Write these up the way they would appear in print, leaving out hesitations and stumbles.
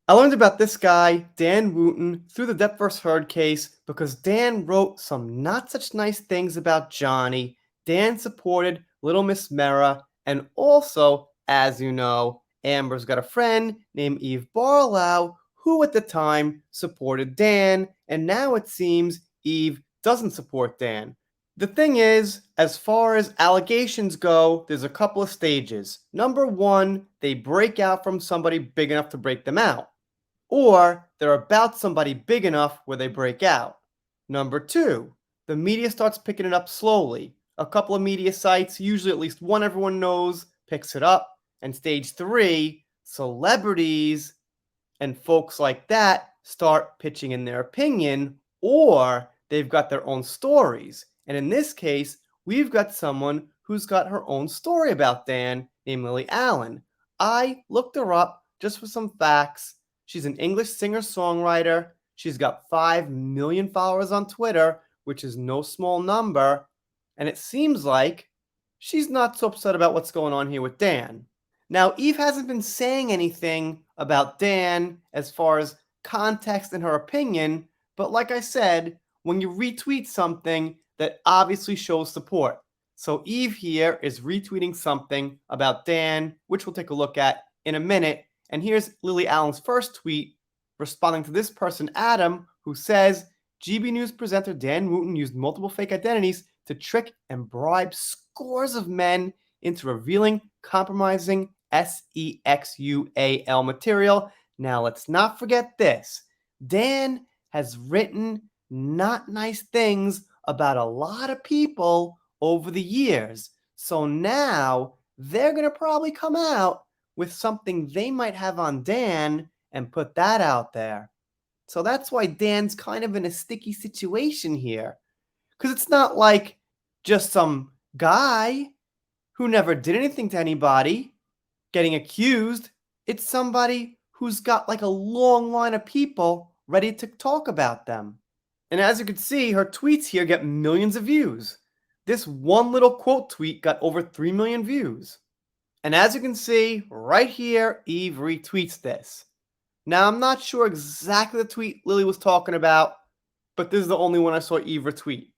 I learned about this guy, Dan Wooten, through the Depp vs. Heard case because Dan wrote some not such nice things about Johnny. Dan supported Little Miss Mera, and also, as you know, Amber's got a friend named Eve Barlow who at the time supported Dan, and now it seems Eve doesn't support Dan. The thing is, as far as allegations go, there's a couple of stages. Number one, they break out from somebody big enough to break them out, or they're about somebody big enough where they break out. Number two, the media starts picking it up slowly. A couple of media sites, usually at least one everyone knows, picks it up. And stage three, celebrities and folks like that start pitching in their opinion, or they've got their own stories. And in this case, we've got someone who's got her own story about Dan named Lily Allen. I looked her up just for some facts. She's an English singer-songwriter. She's got 5 million followers on Twitter, which is no small number. And it seems like she's not so upset about what's going on here with Dan. Now, Eve hasn't been saying anything about Dan as far as context in her opinion, but like I said, when you retweet something, that obviously shows support. So Eve here is retweeting something about Dan, which we'll take a look at in a minute. And here's Lily Allen's first tweet responding to this person, Adam, who says, GB News presenter Dan Wooten used multiple fake identities to trick and bribe scores of men into revealing compromising sexual material. Now, let's not forget this. Dan has written not nice things about a lot of people over the years. So now they're going to probably come out with something they might have on Dan and put that out there. So that's why Dan's kind of in a sticky situation here. Because it's not like just some guy who never did anything to anybody getting accused. It's somebody who's got like a long line of people ready to talk about them. And as you can see, her tweets here get millions of views. This one little quote tweet got over 3 million views. And as you can see, right here, Eve retweets this. Now, I'm not sure exactly the tweet Lily was talking about, but this is the only one I saw Eve retweet.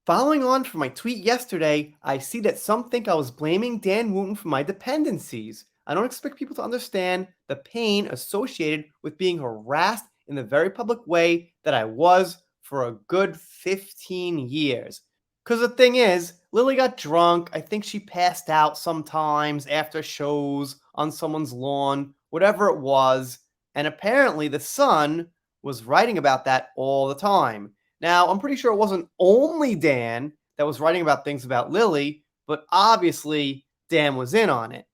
Following on from my tweet yesterday, I see that some think I was blaming Dan Wooten for my dependencies. I don't expect people to understand the pain associated with being harassed in the very public way that I was for a good 15 years. Because the thing is, Lily got drunk. I think she passed out sometimes after shows on someone's lawn, whatever it was. And apparently the Sun was writing about that all the time. Now, I'm pretty sure it wasn't only Dan that was writing about things about Lily, but obviously Dan was in on it.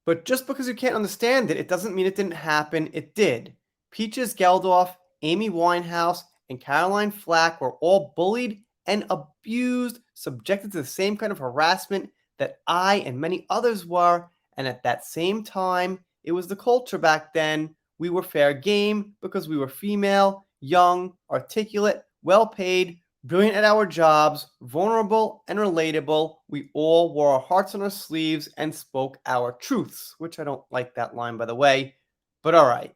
But just because you can't understand it, it doesn't mean it didn't happen. It did. Peaches Geldof, Amy Winehouse, and Caroline Flack were all bullied and abused, subjected to the same kind of harassment that I and many others were. And at that same time, it was the culture back then. We were fair game because we were female, young, articulate, well-paid, brilliant at our jobs, vulnerable and relatable. We all wore our hearts on our sleeves and spoke our truths, which I don't like that line, by the way, but all right.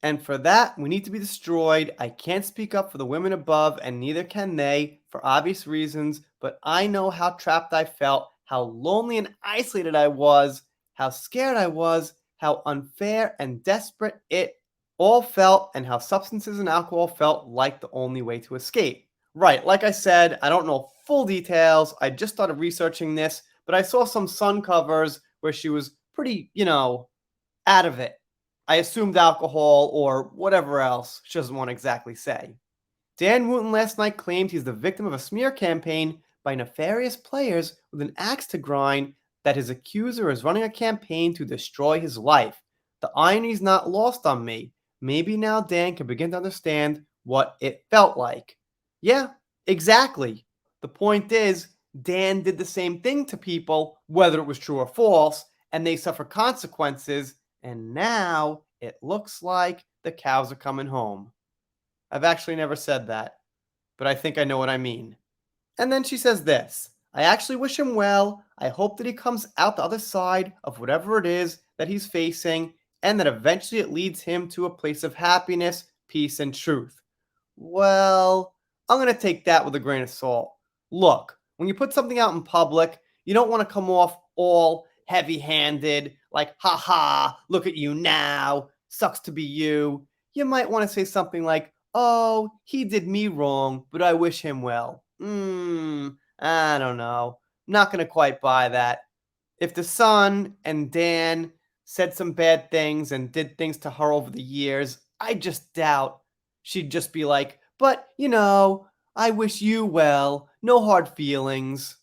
And for that, we need to be destroyed. I can't speak up for the women above, and neither can they, for obvious reasons, but I know how trapped I felt, how lonely and isolated I was, how scared I was, how unfair and desperate it all felt, and how substances and alcohol felt like the only way to escape. Right, like I said, I don't know full details. I just started researching this, but I saw some Sun covers where she was pretty, out of it. I assumed alcohol or whatever else. She doesn't want to exactly say. Dan Wooten last night claimed he's the victim of a smear campaign by nefarious players with an axe to grind, that his accuser is running a campaign to destroy his life. The irony's not lost on me. Maybe now Dan can begin to understand what it felt like. Yeah, exactly. The point is, Dan did the same thing to people, whether it was true or false, and they suffer consequences, and now it looks like the cows are coming home. I've actually never said that, but I think I know what I mean. And then she says this: I actually wish him well. I hope that he comes out the other side of whatever it is that he's facing, and that eventually it leads him to a place of happiness, peace, and truth. Well, I'm going to take that with a grain of salt. Look, when you put something out in public, you don't want to come off all heavy handed, like, ha ha, look at you now, sucks to be you. You might want to say something like, oh, he did me wrong, but I wish him well. I don't know. Not going to quite buy that. If the son and Dan said some bad things and did things to her over the years, I just doubt she'd just be like, but, I wish you well, no hard feelings.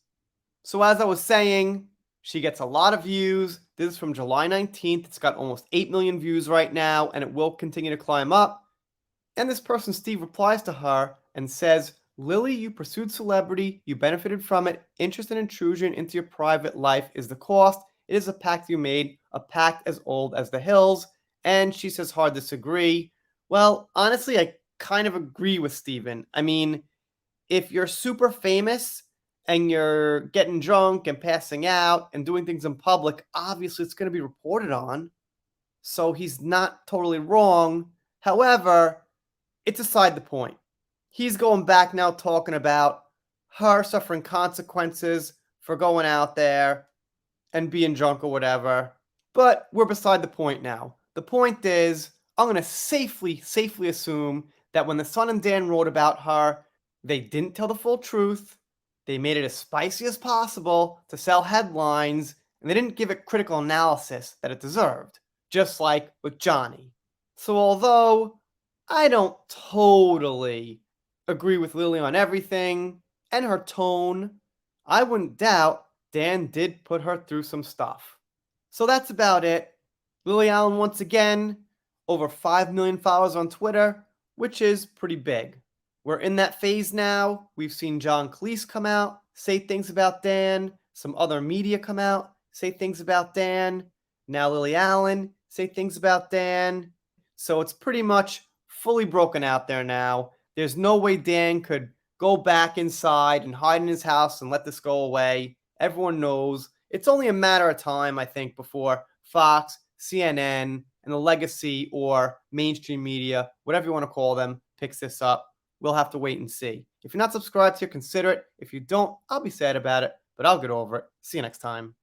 So, as I was saying, she gets a lot of views. This is from July 19th. It's got almost 8 million views right now, and it will continue to climb up. And this person, Steve, replies to her and says, Lily, you pursued celebrity, you benefited from it. Interest and intrusion into your private life is the cost. It is a pact you made, a pact as old as the hills. And she says, hard disagree. Well, honestly, I kind of agree with Steven. I mean, if you're super famous and you're getting drunk and passing out and doing things in public, obviously it's going to be reported on. So he's not totally wrong. However, it's aside the point. He's going back now talking about her suffering consequences for going out there and being drunk or whatever. But we're beside the point now. The point is, I'm going to safely assume that when the Sun and Dan wrote about her, they didn't tell the full truth. They made it as spicy as possible to sell headlines, and they didn't give it critical analysis that it deserved, just like with Johnny. So although I don't totally agree with Lily on everything and her tone, I wouldn't doubt Dan did put her through some stuff. So that's about it. Lily Allen, once again, over 5 million followers on Twitter, which is pretty big. We're in that phase now. We've seen John Cleese come out, say things about Dan. Some other media come out, say things about Dan. Now Lily Allen, say things about Dan. So it's pretty much fully broken out there now. There's no way Dan could go back inside and hide in his house and let this go away. Everyone knows. It's only a matter of time, I think, before Fox, CNN, and the legacy or mainstream media, whatever you want to call them, picks this up. We'll have to wait and see. If you're not subscribed here, consider it. If you don't, I'll be sad about it, but I'll get over it. See you next time.